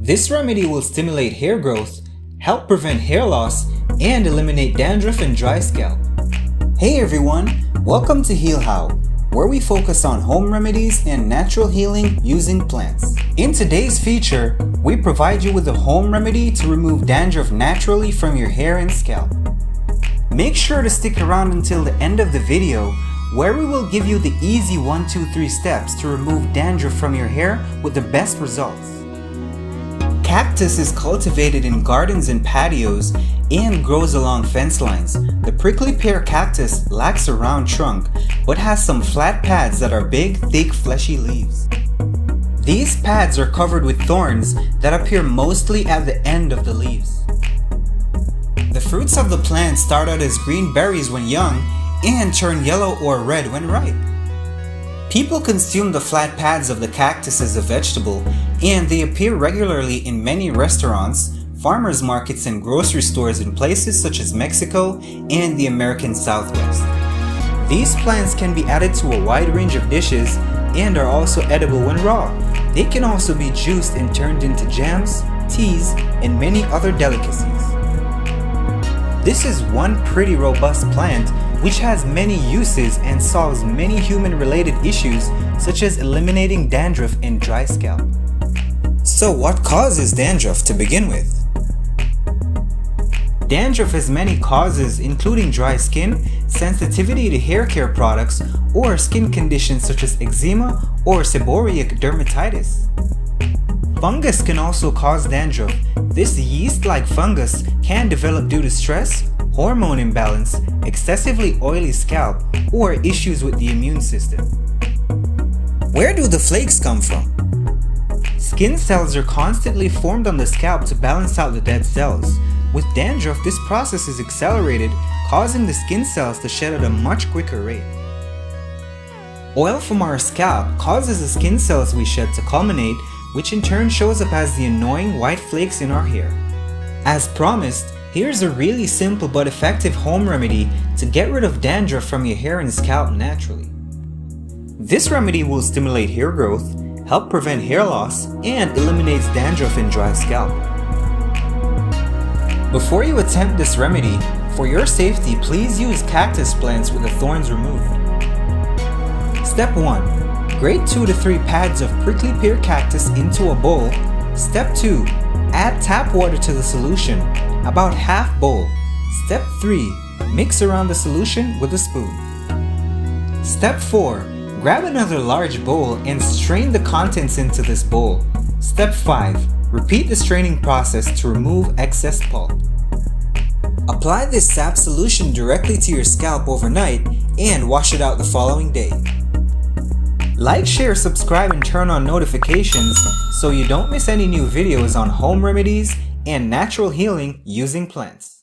This remedy will stimulate hair growth, help prevent hair loss, and eliminate dandruff and dry scalp. Hey everyone, welcome to Heal How, where we focus on home remedies and natural healing using plants. In today's feature, we provide you with a home remedy to remove dandruff naturally from your hair and scalp. Make sure to stick around until the end of the video, where we will give you the easy 1, 2, 3 steps to remove dandruff from your hair with the best results. Cactus is cultivated in gardens and patios and grows along fence lines. The prickly pear cactus lacks a round trunk but has some flat pads that are big, thick, fleshy leaves. These pads are covered with thorns that appear mostly at the end of the leaves. The fruits of the plant start out as green berries when young and turn yellow or red when ripe. People consume the flat pads of the cactus as a vegetable, and they appear regularly in many restaurants, farmers markets, and grocery stores in places such as Mexico and the American Southwest. These plants can be added to a wide range of dishes and are also edible when raw. They can also be juiced and turned into jams, teas, and many other delicacies. This is one pretty robust plant which has many uses and solves many human-related issues such as eliminating dandruff and dry scalp. So what causes dandruff to begin with? Dandruff has many causes including dry skin, sensitivity to hair care products, or skin conditions such as eczema or seborrheic dermatitis. Fungus can also cause dandruff. This yeast-like fungus can develop due to stress, hormone imbalance, excessively oily scalp, or issues with the immune system. Where do the flakes come from? Skin cells are constantly formed on the scalp to balance out the dead cells. With dandruff, this process is accelerated, causing the skin cells to shed at a much quicker rate. Oil from our scalp causes the skin cells we shed to culminate, which in turn shows up as the annoying white flakes in our hair. As promised, here's a really simple but effective home remedy to get rid of dandruff from your hair and scalp naturally. This remedy will stimulate hair growth, help prevent hair loss, and eliminates dandruff and dry scalp. Before you attempt this remedy, for your safety, please use cactus plants with the thorns removed. Step 1. Grate 2 to 3 pads of prickly pear cactus into a bowl. Step 2. Add tap water to the solution, about half bowl. Step 3. Mix around the solution with a spoon. Step 4. Grab another large bowl and strain the contents into this bowl. Step 5. Repeat the straining process to remove excess pulp. Apply this sap solution directly to your scalp overnight and wash it out the following day. Like, share, subscribe, and turn on notifications so you don't miss any new videos on home remedies and natural healing using plants.